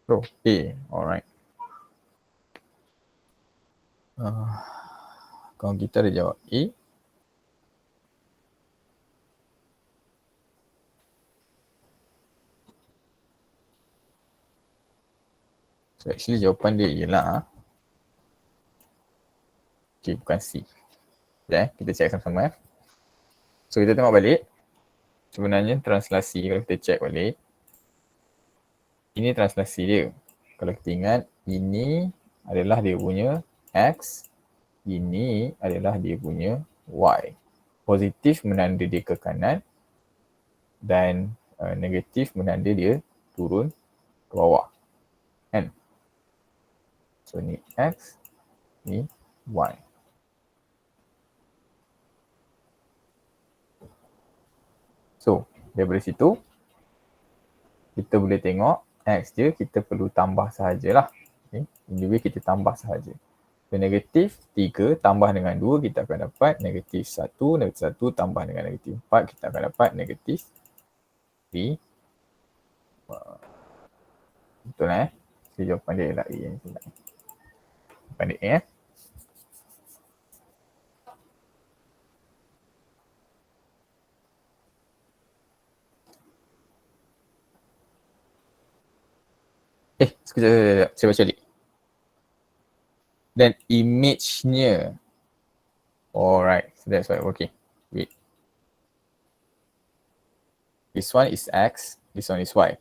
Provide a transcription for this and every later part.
So, A. Alright. Kawan kita ada jawab A. So, actually jawapan dia ialah okay, bukan C. Ya, kita check sama-sama. So, kita tengok balik. Sebenarnya translasi, kalau kita check balik, ini translasi dia. Kalau kita ingat, ini adalah dia punya X, ini adalah dia punya Y. Positif menanda dia ke kanan dan negatif menanda dia turun ke bawah. Kan? So, ni X, ni Y. So, daripada situ, kita boleh tengok X je kita perlu tambah sahajalah. Okay. Anyway, kita tambah sahaja. So, negatif 3 tambah dengan 2, kita akan dapat negatif 1. Negatif 1 tambah dengan negatif 4, kita akan dapat negatif 3. Betul So, jawapan dia ialah A yang sebenarnya. Jawapan dia A sekejap. Saya baca balik. Dan image-nya. Alright, so that's why. Okay, wait. This one is X, this one is Y.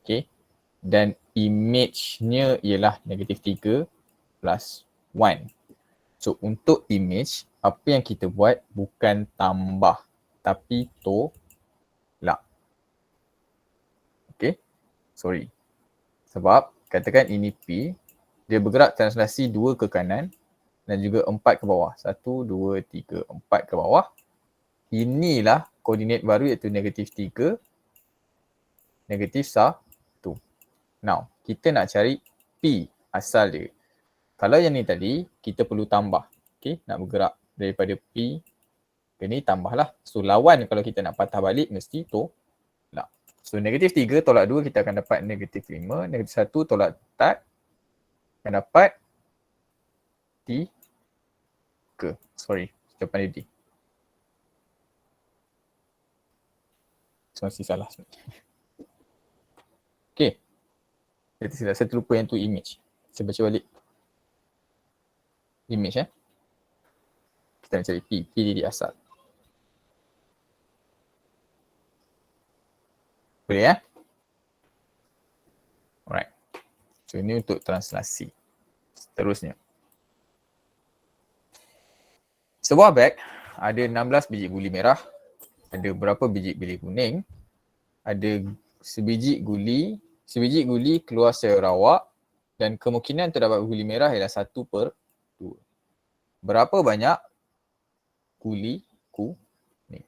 Okay. Dan image-nya ialah negatif 3 plus 1. So, untuk image, apa yang kita buat bukan tambah, tapi tolak. Okay. Sorry. Sebab, katakan ini P, dia bergerak translasi 2 ke kanan dan juga 4 ke bawah. 1, 2, 3, 4 ke bawah. Inilah koordinat baru iaitu negatif 3, negatif 1. Now, kita nak cari P asal dia. Kalau yang ni tadi, kita perlu tambah. Okay, nak bergerak daripada P ke ni tambahlah. So, lawan kalau kita nak patah balik mesti tolak. So, negatif 3 tolak 2 kita akan dapat negatif 5. Negatif 1 tolak 4 akan dapat 3. Sorry, jawapan dia D. So, masih salah sebenarnya. Okay. Saya terlupa yang tu image. Saya baca balik. Image kita nak cari P. P dia asal. Boleh Alright. So, ini untuk translasi. Seterusnya. Sebuah beg ada 16 biji guli merah, ada berapa biji guli kuning, ada sebiji guli keluar secara rawak dan kemungkinan terdapat guli merah ialah 1/2. Berapa banyak guli kuning?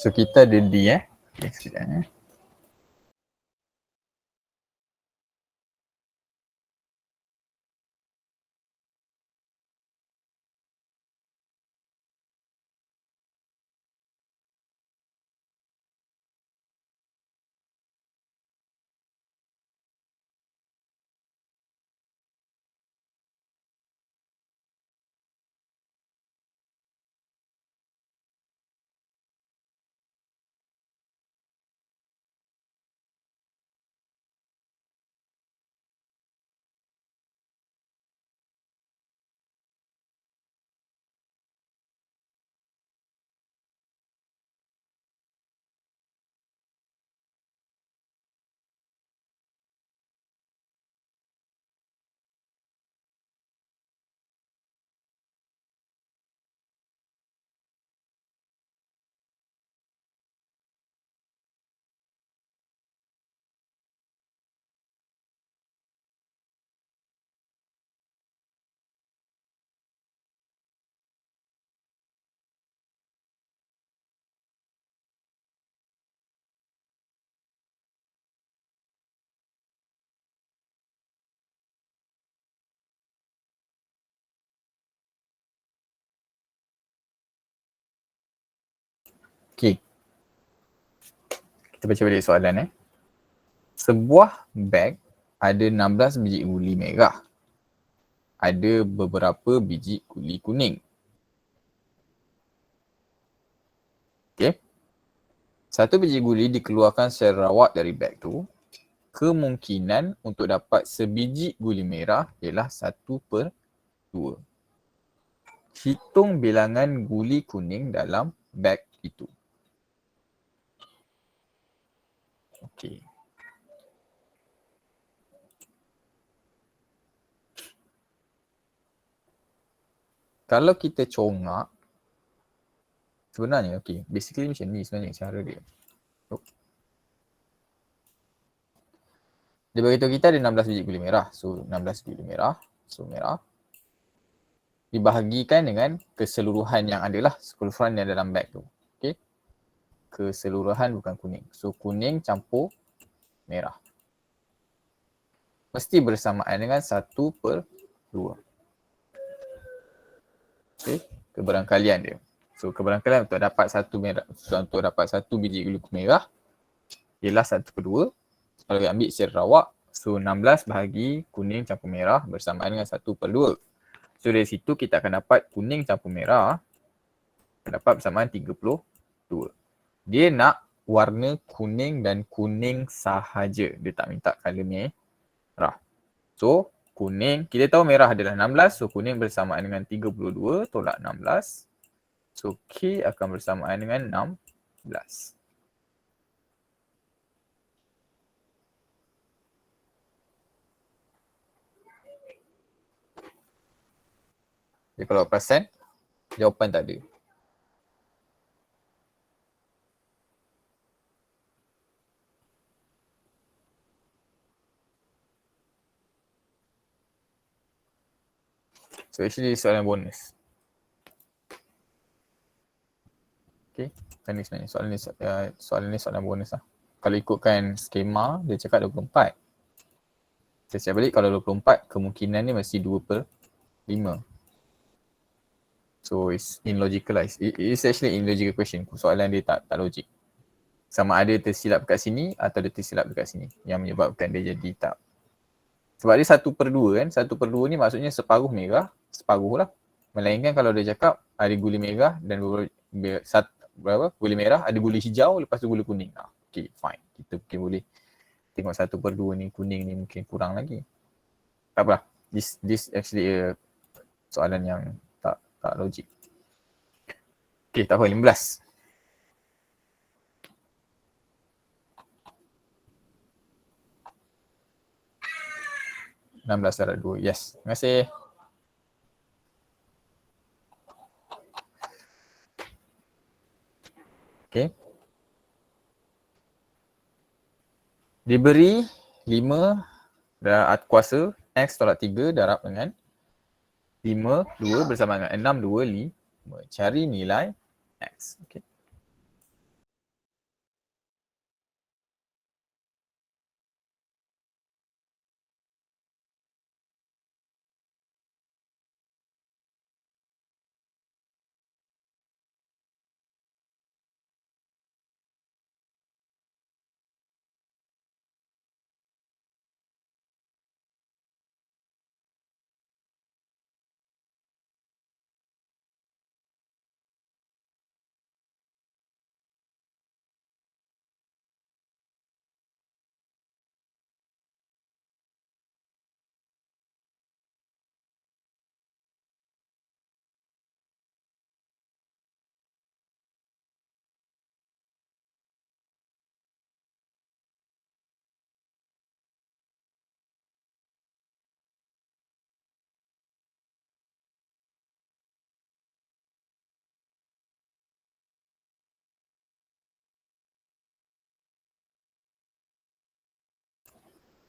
So kita ada D Okay, sekejap Okay, kita baca balik soalan Sebuah beg ada 16 biji guli merah. Ada beberapa biji guli kuning. Okay. Satu biji guli dikeluarkan secara rawak dari beg tu. Kemungkinan untuk dapat sebiji guli merah ialah 1/2. Hitung bilangan guli kuning dalam beg itu. Okay. Kalau kita congak, sebenarnya okay, basically macam ni sebenarnya cara dia. Dia beritahu kita ada 16 biji guli merah. So 16 guli merah. So merah. Dibahagikan dengan keseluruhan yang adalah keseluruhan yang dalam beg tu. Okay. Keseluruhan bukan kuning. So kuning campur merah. Mesti bersamaan dengan 1/2. Okay. Keberangkalian dia. So keberangkalian untuk dapat satu biji guli merah ialah 1/2. Kalau kita ambil secara rawak, so 16 bahagi kuning campur merah bersamaan dengan 1/2. So dari situ kita akan dapat kuning campur merah dapat bersamaan 32. Dia nak warna kuning dan kuning sahaja. Dia tak minta color merah. So kuning, kita tahu merah adalah 16. So kuning bersamaan dengan 32 tolak 16. So K akan bersamaan dengan 16. Jadi kalau perasan, jawapan tak ada. So actually soalan bonus. Okay, kan ni sebenarnya soalan ni soalan bonus lah. Kalau ikutkan skema, dia cakap 24. Saya cakap balik kalau 24, kemungkinan ni mesti 2/5. So it's illogical lah. It's actually illogical question. Soalan dia tak logik. Sama ada tersilap dekat sini atau dia tersilap dekat sini yang menyebabkan dia jadi tak. Sebab dia 1/2 kan. 1/2 ni maksudnya separuh merah, separuh lah. Melainkan kalau dia cakap ada guli merah dan guli merah, ada guli hijau, lepas tu guli kuning. Okay, fine. Kita mungkin boleh tengok 1/2 ni kuning ni mungkin kurang lagi. Tak apalah. This actually soalan yang tak logik. Okay, tak apa, 15. darab 2. Yes. Terima kasih. Okay. Diberi 5 kuasa X tolak 3 darab dengan 5, 2 bersama dengan 6, 2, 5. Cari nilai X. Okay.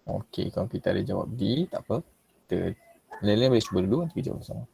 Okey, kalau kita ada jawab D, tak apa. Kita lain-lain boleh cuba dulu, nanti kita jawab bersama.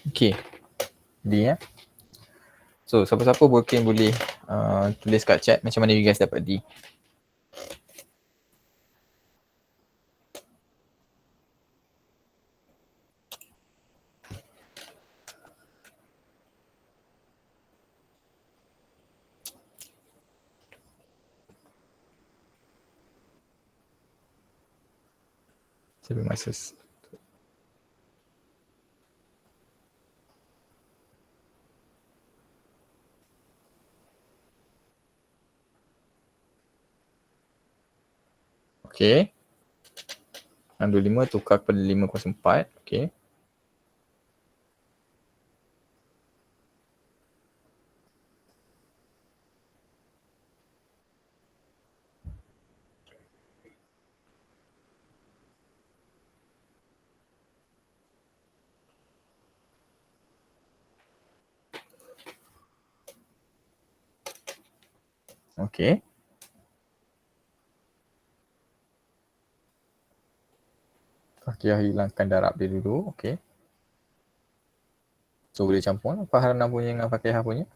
Okey, D ya. So, siapa-siapa mungkin boleh tulis kat chat macam mana you guys dapat D. Saya masa. Okey. 625 tukar kepada 504. Okey. Okey. Fakihah hilangkan darab dia dulu. Okey. So, boleh campur Fahrana punya dengan Fakihah punya.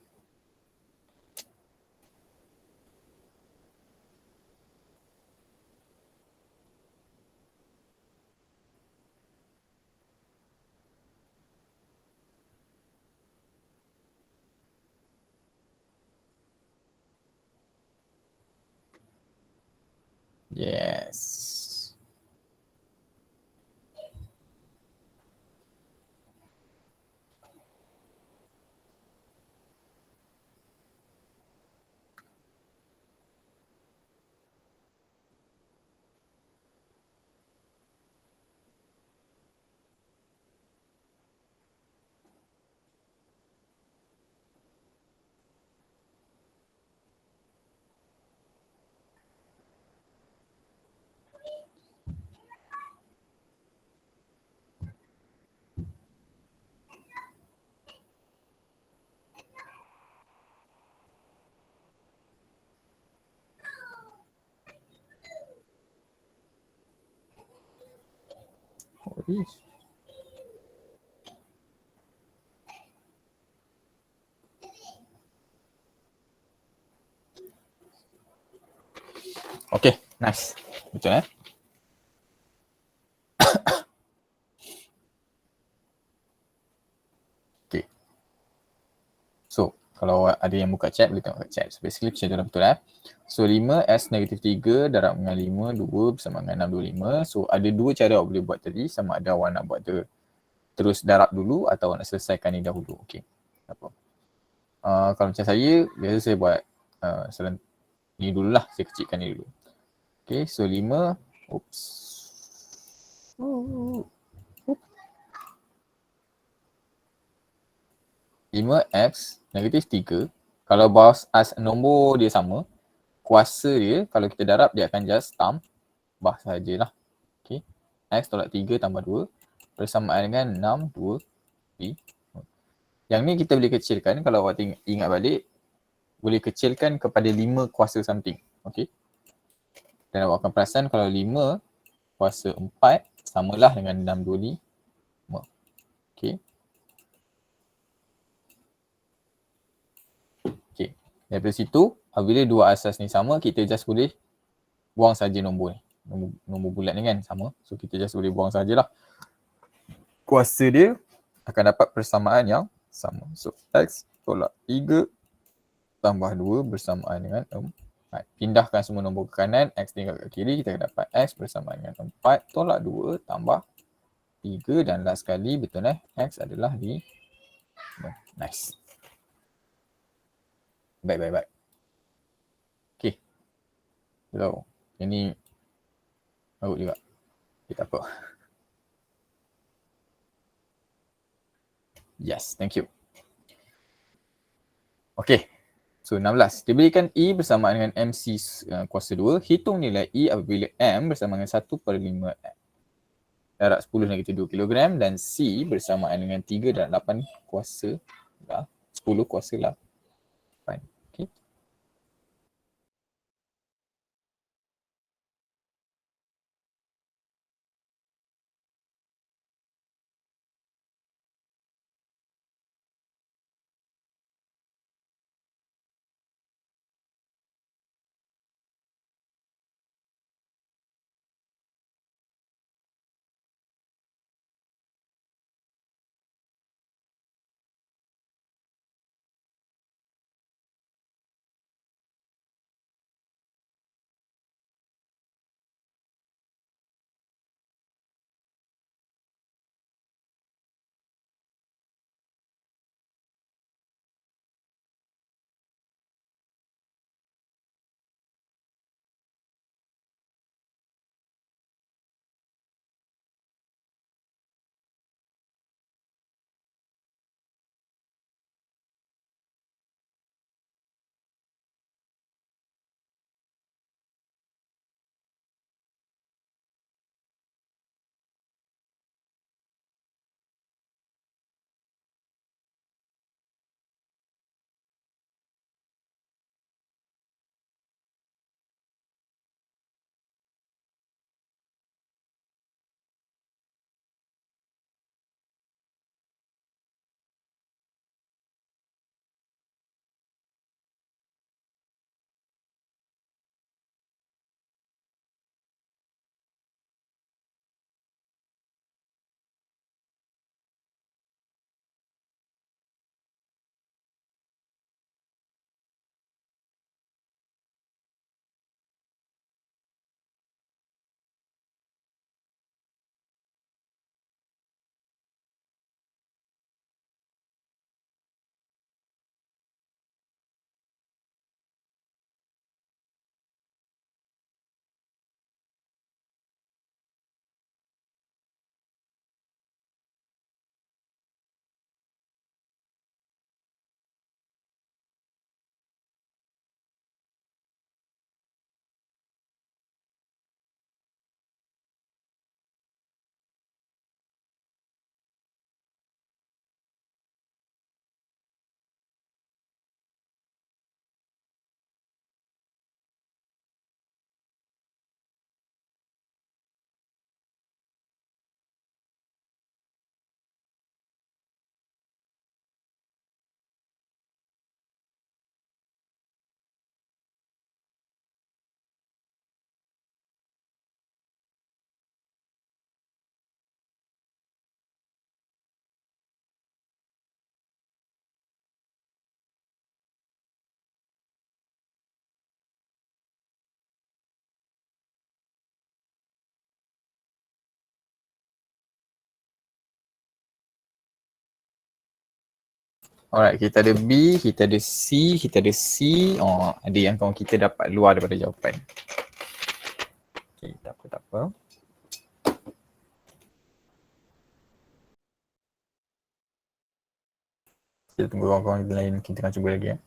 Yes. Okay, nice. Betul Okay. So, Kalau ada yang buka chat, boleh tengok kat chat. So basically macam tu lah, betul So 5 S -3 darab dengan 5, 2 bersama dengan 625. So ada dua cara awak boleh buat tadi. Sama ada awak nak buat terus darab dulu atau awak nak selesaikan ni dahulu. Okay. Apa? Kalau macam saya, biasa saya buat ni dululah. Saya kecilkan ni dulu. Okay, so 5. Oops. 5X -3. Kalau nombor dia sama, kuasa dia kalau kita darab dia akan just tambah sajalah. Okay. X tolak 3 tambah 2 bersamaan dengan 6, 2, 3. Yang ni kita boleh kecilkan kalau awak ingat balik. Boleh kecilkan kepada 5 kuasa something. Okay. Dan awak akan perasan kalau 5 kuasa 4 samalah dengan 625. Okay. Okay. Daripada situ, apabila dua asas ni sama, kita just boleh buang saja nombor ni. Nombor bulat ni kan sama. So kita just boleh buang sajalah. Kuasa dia akan dapat persamaan yang sama. So X tolak 3 tambah 2 bersamaan dengan 4. Pindahkan semua nombor ke kanan, X tinggal ke kiri, kita akan dapat X bersamaan dengan 4 tolak 2 tambah 3 dan last sekali betul X adalah 5. Nice. Baik. Okay. So, ini bagus juga. Kita apa? Yes, thank you. Okay. So 16. Diberikan E bersamaan dengan MC kuasa 2. Hitung nilai E apabila M bersama dengan 1/5 darab 10 - 2 kg dan C bersamaan dengan 3 darab 8 kuasa 10 kuasa 8. Okay. Alright, kita ada B, kita ada C, kita ada C. Oh, ada yang kawan kita dapat luar daripada jawapan. Okay, tak apa, tak apa. Kita tunggu kawan-kawan lain, kita akan cuba lagi ya.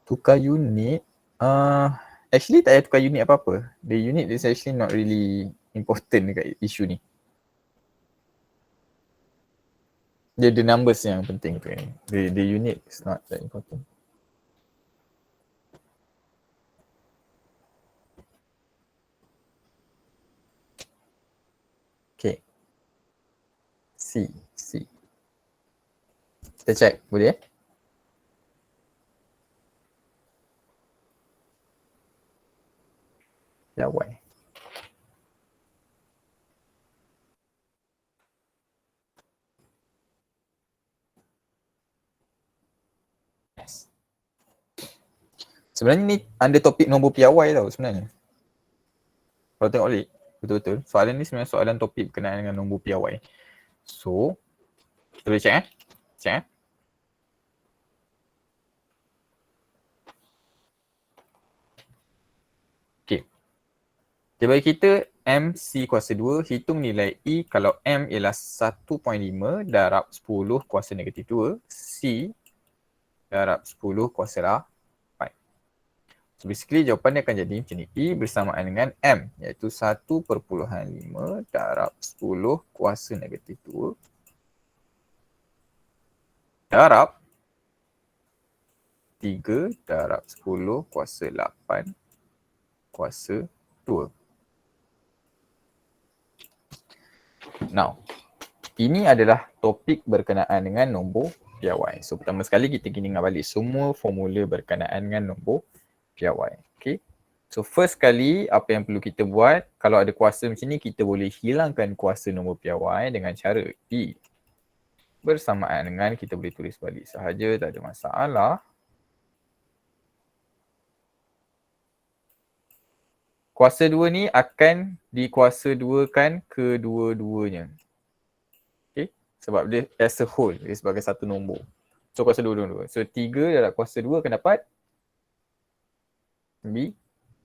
Tukar unit, actually tak payah tukar unit apa-apa. The unit is actually not really important dekat isu ni. Dia the numbers yang penting tu. The unit is not that important. Okay. C. Kita check, boleh eh? Piawai. Yes. Sebenarnya ni under topik nombor piawai tau sebenarnya. Kalau tengok balik, betul-betul. Soalan ni sebenarnya soalan topik berkenaan dengan nombor piawai. So, kita boleh check eh? Check eh? Okay. Dia bagi kita MC kuasa 2, hitung nilai E kalau M ialah 1.5 darab 10 kuasa negatif 2, C darab 10 kuasa 8. So basically jawapan dia akan jadi macam ni. E bersamaan dengan M iaitu 1.5 darab 10 kuasa negatif 2 darab 3 darab 10 kuasa 8 kuasa 2. Now, ini adalah topik berkenaan dengan nombor piawai. So pertama sekali kita kena ingat balik semua formula berkenaan dengan nombor piawai. Okay. So first kali apa yang perlu kita buat, kalau ada kuasa macam ni kita boleh hilangkan kuasa nombor piawai dengan cara E bersamaan dengan kita boleh tulis balik sahaja, tak ada masalah. Kuasa 2 ni akan dikuasa 2kan kedua-duanya. Okay. Sebab dia as a whole, dia sebagai satu nombor. So kuasa 2. So 3 darab kuasa 2 akan dapat 9.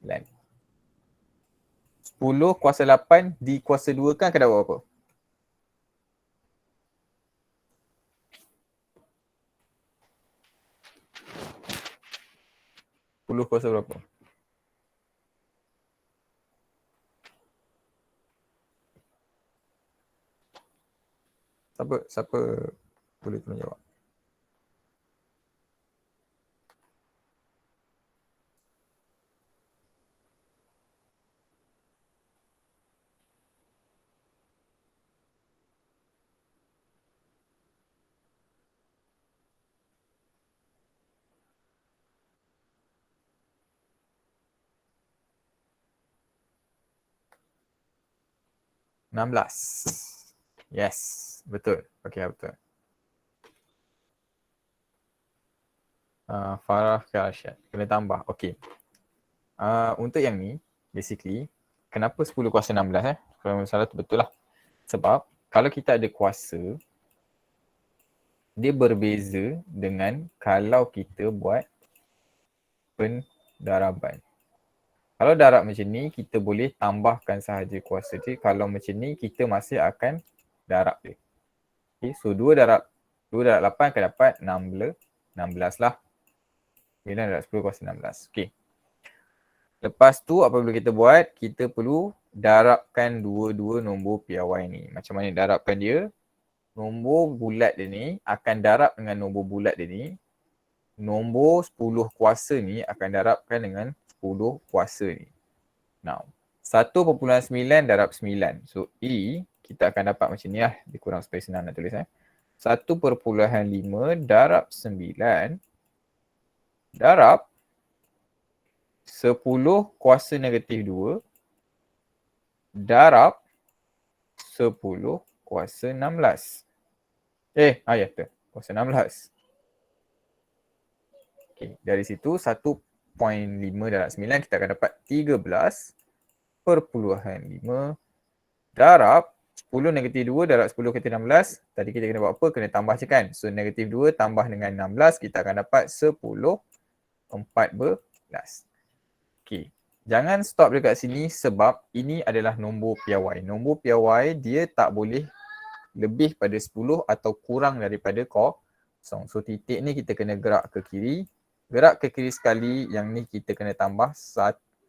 10 kuasa 8 di kuasa 2 kan akan dapat berapa? 10 kuasa berapa? Siapa boleh tolong jawab? (16). Yes, betul. Okey, betul. Farah ke Arsyad. Kena tambah. Okey. Untuk yang ni, basically, kenapa 10 kuasa 16 Kalau salah tu betul lah. Sebab kalau kita ada kuasa, dia berbeza dengan kalau kita buat pendaraban. Kalau darab macam ni, kita boleh tambahkan sahaja kuasa dia. Kalau macam ni, kita masih akan darab dia. Okay, so 2 darab 8 akan dapat 16 lah. 9 darab 10 kuasa 16. Okay. Lepas tu apa perlu kita buat? Kita perlu darabkan dua-dua nombor piawai ni. Macam mana darabkan dia? Nombor bulat dia ni akan darab dengan nombor bulat dia ni. Nombor 10 kuasa ni akan darabkan dengan 10 kuasa ni. Now, 1.9 darab 9. So, E kita akan dapat macam ni lah. Dia kurang supaya senang nak tulis. 1.5 darab 9 darab 10 kuasa negatif 2 darab 10 kuasa 16. Ya betul. Kuasa 16. Okay, dari situ 1.5 darab 9 kita akan dapat 13.5 darab 10 negatif 2 darab 10 kata 16. Tadi kita kena buat apa? Kena tambah je kan. So negatif 2 tambah dengan 16 kita akan dapat 10/14. Okay. Jangan stop dekat sini sebab ini adalah nombor piawai. Nombor piawai dia tak boleh lebih pada 10 atau kurang daripada kosong. So titik ni kita kena gerak ke kiri. Gerak ke kiri sekali, yang ni kita kena tambah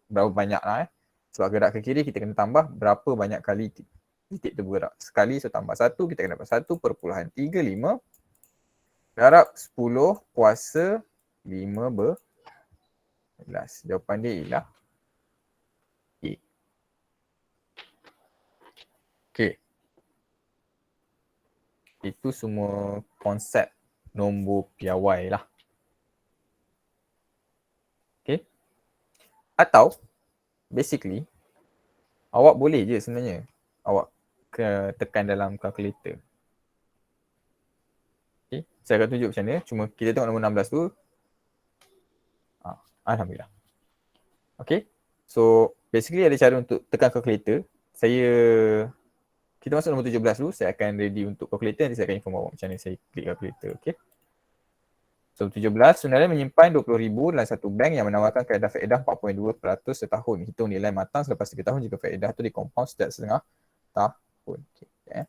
berapa banyak lah. Sebab gerak ke kiri kita kena tambah berapa banyak kali titik tu bergerak. Sekali so tambah 1, kita kena dapat 1.35 darab 10 kuasa 15. Jawapan dia ialah A. Okay. Itu semua konsep nombor piawai lah. Okay. Atau basically awak boleh je sebenarnya awak tekan dalam kalkulator. Okay. Saya akan tunjuk macam mana. Cuma kita tengok nombor 16 tu. Alhamdulillah. Okay. So basically ada cara untuk tekan kalkulator. Kita masuk nombor 17 dulu. Saya akan ready untuk kalkulator. Nanti saya akan inform awak macam mana saya klik kalkulator. Okay. So 17 sebenarnya menyimpan 20,000 dalam satu bank yang menawarkan kaedah faedah 4.2% setahun. Hitung nilai matang selepas 3 tahun jika faedah tu dikompaun setiap setengah tahun. Okay.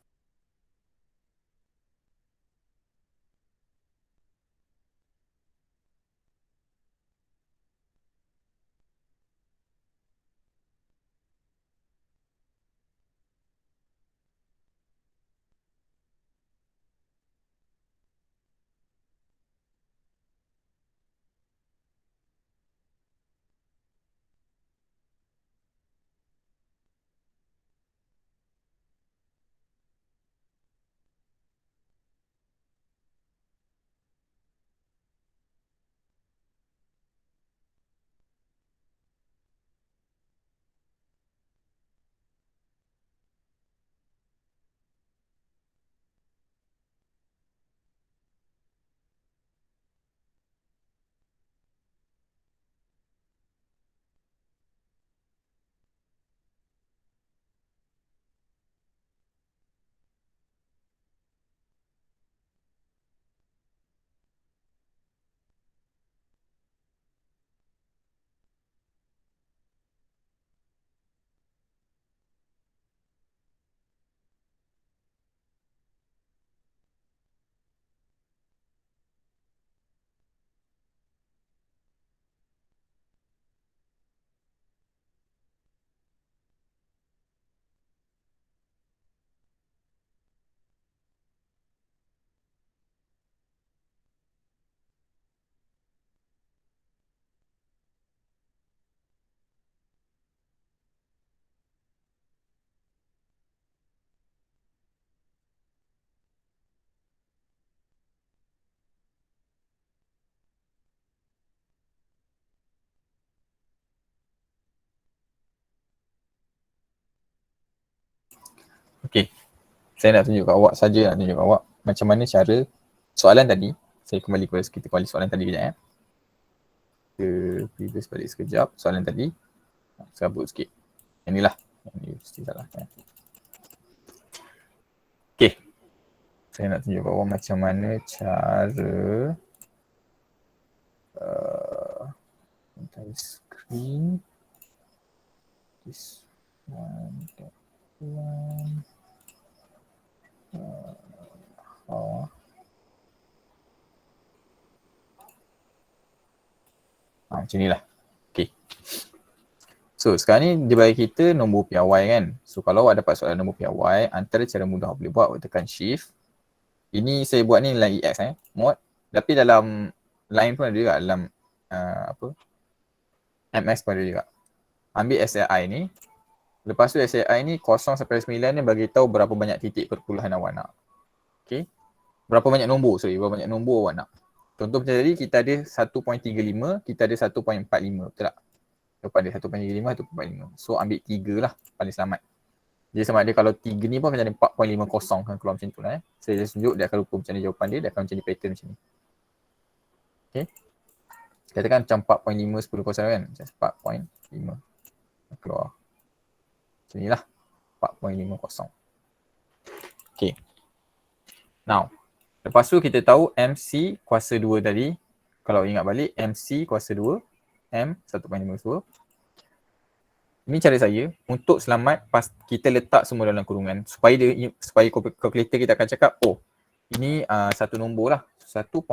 Okey. Saya nak tunjuk kat awak saja, nak tunjuk kat awak macam mana cara soalan tadi. Saya kembali kepada kita kembali soalan tadi kejap ya. Kita previous balik sekejap soalan tadi. Serabut sikit. Inilah. Ini mesti salah kan. Okey. Saya nak tunjuk kat awak macam mana cara screen. This one, that one. Macam ni lah. Okay. So sekarang ni dia bagi kita nombor piawai kan. So kalau awak dapat soalan nombor piawai, antara cara mudah boleh buat, awak tekan shift. Ini saya buat ni dalam EX mod. Tapi dalam line pun ada juga, dalam MS pun ada juga. Ambil SAI ni. Lepas tu SAI ni 0 sampai 9 ni bagi tahu berapa banyak titik perpuluhan awak nak. Okay. Berapa banyak nombor, berapa banyak nombor awak nak. Contoh macam tadi kita ada 1.35, kita ada 1.45, betul tak? Lepas ada 1.35, 1.45. So ambil 3 lah paling selamat. Jadi sama ada kalau 3 ni pun akan jadi 4.50 kan keluar macam tu lah. Saya just tunjuk dia akan lupa macam mana jawapan dia, dia akan macam ni pattern macam ni. Okay. Katakan macam 4.5, 10 kosong kan. Just 4.5. Keluar. Macam ni lah. 4.50. Okay. Now. Lepas tu kita tahu MC kuasa 2 tadi. Kalau ingat balik, MC kuasa 2. M 1.52. Ini cara saya untuk selamat pas kita letak semua dalam kurungan supaya kalkulator kita akan cakap ini satu nombor lah 1.5.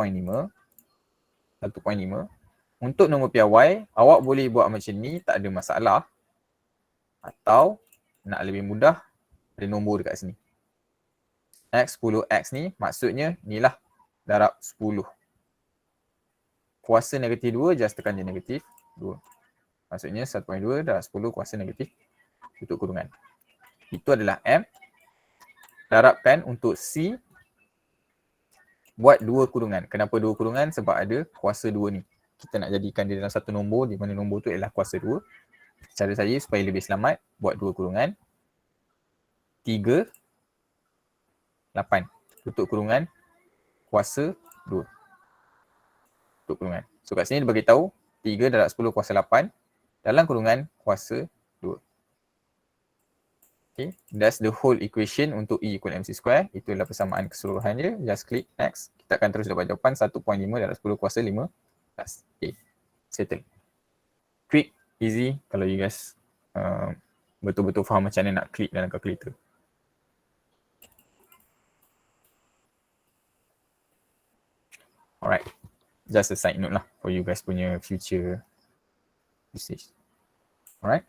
Untuk nombor piawai awak boleh buat macam ni, tak ada masalah. Atau nak lebih mudah, ada nombor dekat sini. X10X ni maksudnya inilah darab 10. Kuasa negatif 2 just tekan je negatif 2. Maksudnya 1.2 darab 10 kuasa negatif tutup kurungan. Itu adalah M. Darabkan untuk C. Buat 2 kurungan. Kenapa 2 kurungan? Sebab ada kuasa 2 ni. Kita nak jadikan dia dalam satu nombor di mana nombor tu ialah kuasa 2. Cara saya supaya lebih selamat, buat 2 kurungan. 3, 8. Tutup kurungan kuasa 2. Tutup kurungan. So kat sini dia bagi tahu 3 darab 10 kuasa 8 dalam kurungan kuasa 2. Okay, that's the whole equation untuk E equal MC square. Itulah persamaan keseluruhan dia. Just click next. Kita akan terus dapat jawapan 1.5 darab 10 kuasa 5. Okay, settle. Quick, easy kalau you guys betul-betul faham macam mana nak klik dalam calculator. Alright, just a side note lah for you guys punya future usage. Alright.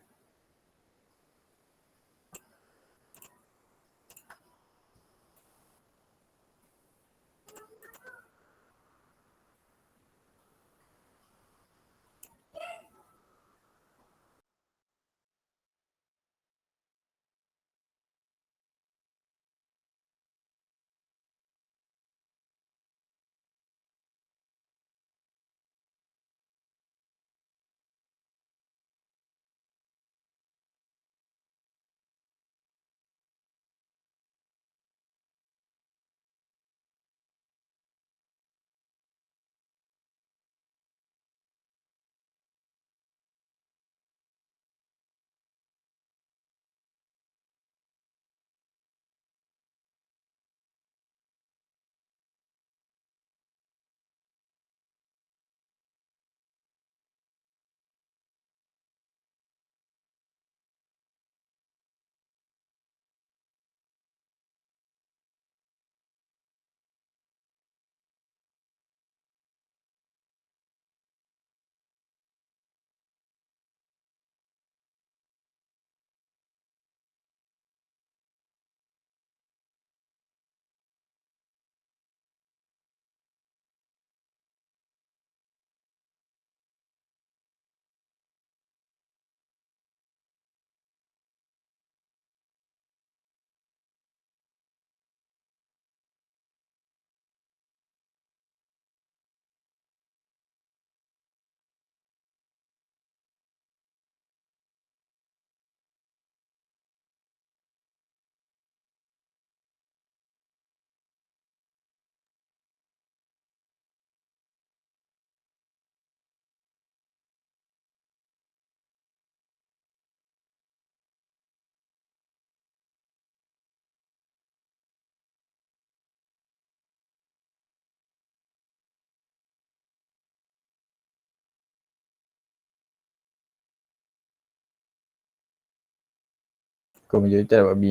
Skor majoriti dapat B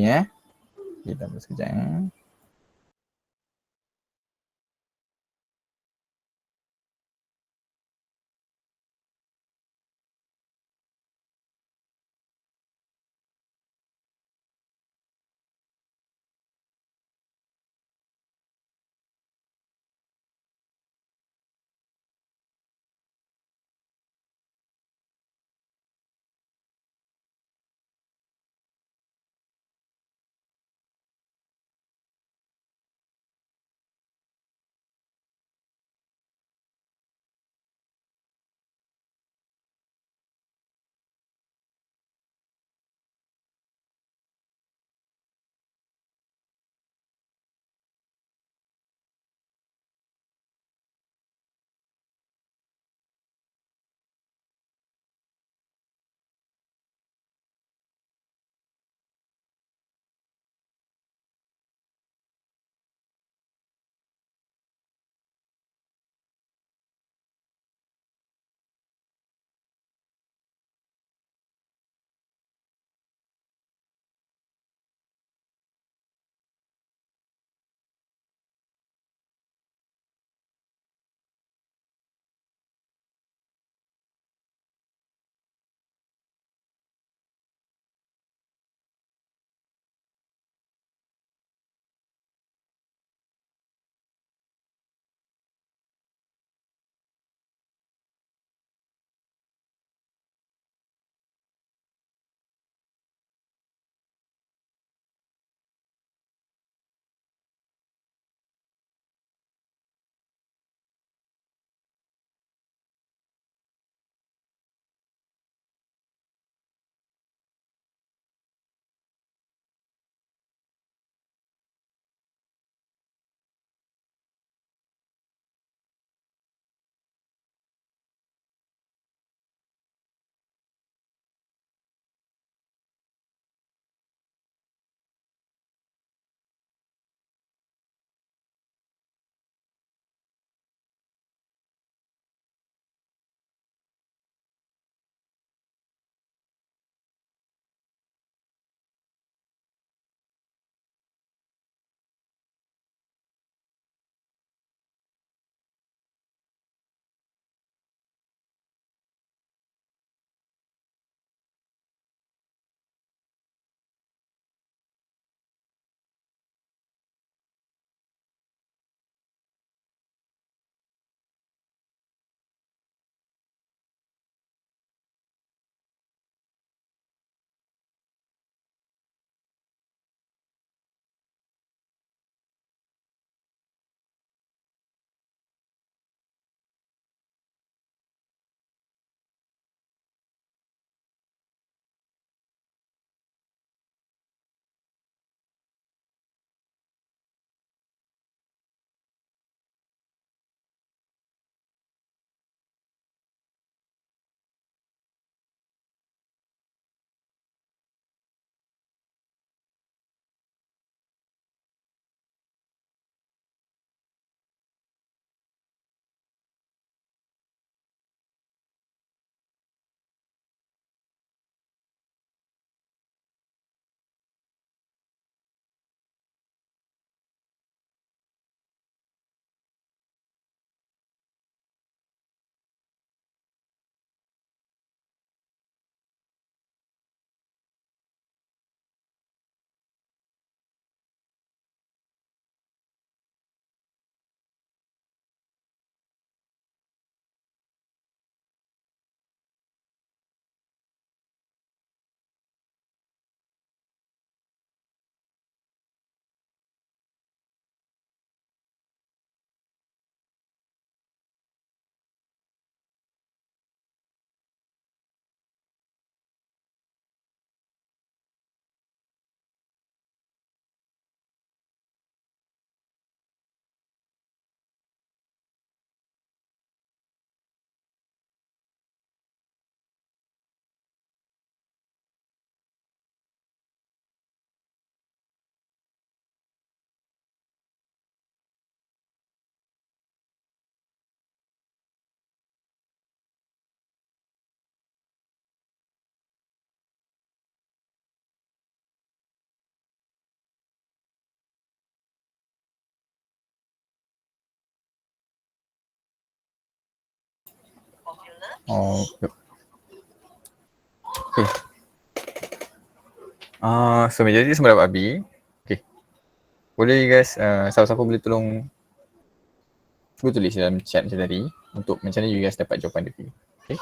Kita tambah sekejap Oh, okay. So majority semua dapat B. Okay. Boleh guys, siapa-siapa boleh tolong cuba tulis dalam chat macam tadi untuk macam mana you guys dapat jawapan dia. Okay.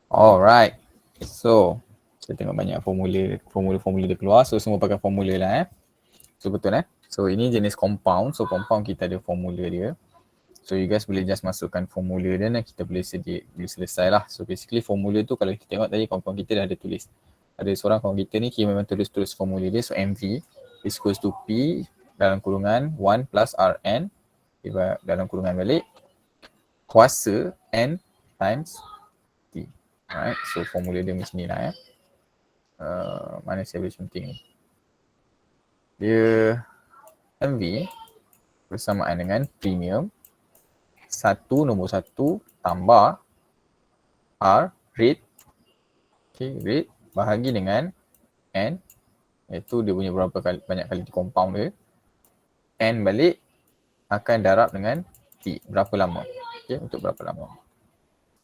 Alright. So, saya tengok banyak formula dia keluar. So, semua pakai formula lah So, betul So, ini jenis compound. So, compound kita ada formula dia. So, you guys boleh just masukkan formula dia dan kita boleh selesai lah. So, basically formula tu kalau kita tengok tadi compound kita dah ada tulis. Ada seorang kawan kita ni, memang tulis formula dia. So, MV is equals to P dalam kurungan 1 plus Rn dalam kurungan balik kuasa N times T. Alright, so formula dia macam ni lah mana saya boleh penting ni. Dia MV bersamaan dengan premium nombor 1 tambah R rate. Okay, rate bahagi dengan N, iaitu dia punya banyak kali di compound dia. N balik akan darab dengan T, berapa lama. Okay, untuk berapa lama.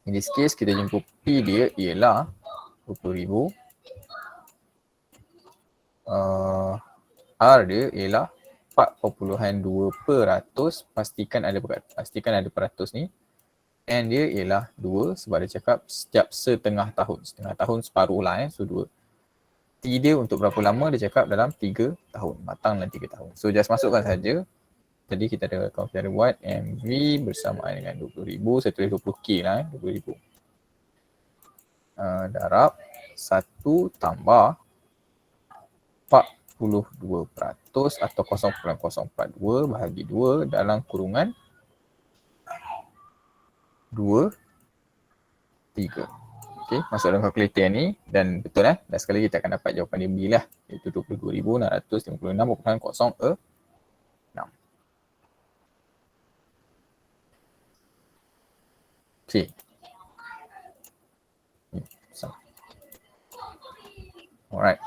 In this case, kita jumpa P dia ialah 20,000. R dia ialah 4.2%. Pastikan ada peratus ni. N dia ialah 2 sebab dia cakap setiap setengah tahun. Setengah tahun separuh lah so 2. T dia untuk berapa lama dia cakap dalam 3 tahun. Matang dalam 3 tahun. So just masukkan saja. Tadi kita ada buat MV bersamaan dengan 20,000. Saya tulis 20K lah 20,000. Darab 1 tambah 42% atau 0.042 bahagi 2 dalam kurungan 2, 3. Okay, masuk dalam kalkulator ni dan betul dan sekali kita akan dapat jawapan dia B lah, iaitu 22,656.06. Okay. Alright.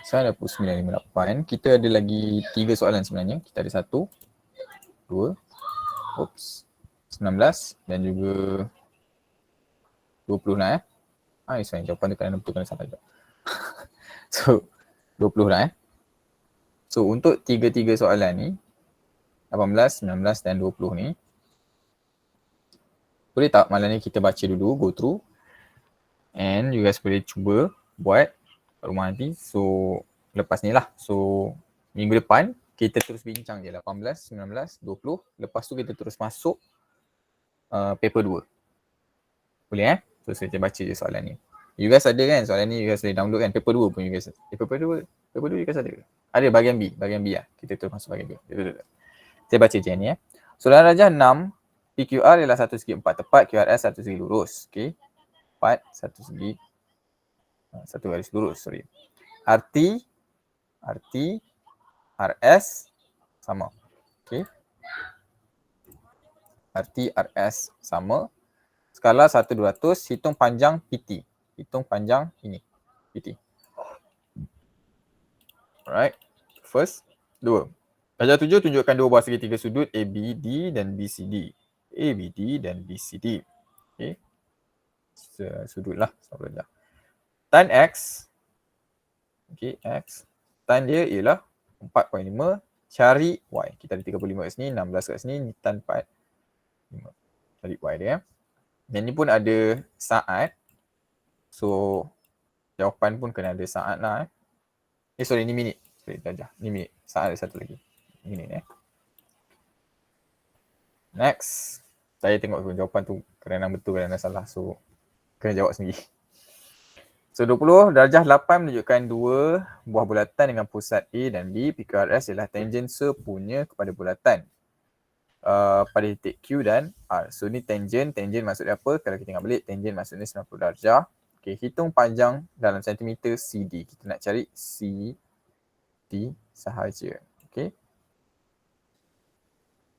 Saya dah pukul 9.58. Kita ada lagi 3 soalan sebenarnya. Kita ada 1, 2, 19 dan juga 20 lah Sebenarnya jawapan tu kena betul kena sampai juga. So 20 dah So untuk tiga-tiga soalan ni 18, 19 dan 20 ni, boleh tak malam ni kita baca dulu, go through, and you guys boleh cuba buat kat rumah nanti. So lepas ni lah, so minggu depan kita terus bincang je 18, 19, 20. Lepas tu kita terus masuk paper 2. Boleh So saya baca je soalan ni. You guys ada kan soalan ni, you guys boleh download kan, paper 2 pun you guys. Paper 2 you guys ada ke? Ada bahagian B lah. Kita terus masuk bahagian B. Saya baca je ni Soalan rajah 6, PQR ialah satu segi 4 tepat, QRS satu segi lurus. Okay. 4, satu segi, satu garis lurus, sorry. RT, RS sama. Okay. RT, RS sama. Skala 1/200, hitung panjang PT. Hitung panjang ini, PT. Alright. First, 2. Rajah 7, tunjukkan dua buah segitiga sudut ABD dan BCD. ABD dan BCD. Okay. Sudut lah. Tan X. Okay, X. Tan dia ialah 4.5. Cari Y. Kita ada 35 kat sini, 16 kat sini. Ni tan 4.5. Cari Y dia. Dan ni pun ada saat. So, jawapan pun kena ada saat lah. Sorry, ni minit. Sorry, darjah. Ni minit. Saat ada satu lagi. Minit Next. Saya tengok jawapan tu kadang-kadang betul, kadang-kadang salah. So, kena jawab sendiri. So 20, darjah 8 menunjukkan dua buah bulatan dengan pusat A dan B. PQRS ialah tangen sepunya kepada bulatan pada titik Q dan R. So ni tangen maksudnya apa? Kalau kita ingat balik, tangen maksudnya 90 darjah. Okay, hitung panjang dalam sentimeter CD. Kita nak cari CD sahaja. Okay.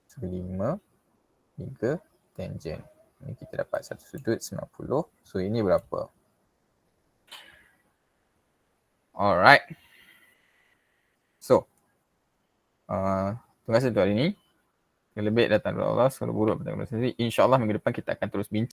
So 5, 3, tangen. Ini kita dapat satu sudut 90. So ini berapa? Alright. So, terima kasih untuk hari ini. Yang lebih datang dari Allah, kalau buruk datang dari sendiri. InsyaAllah minggu depan kita akan terus bincang.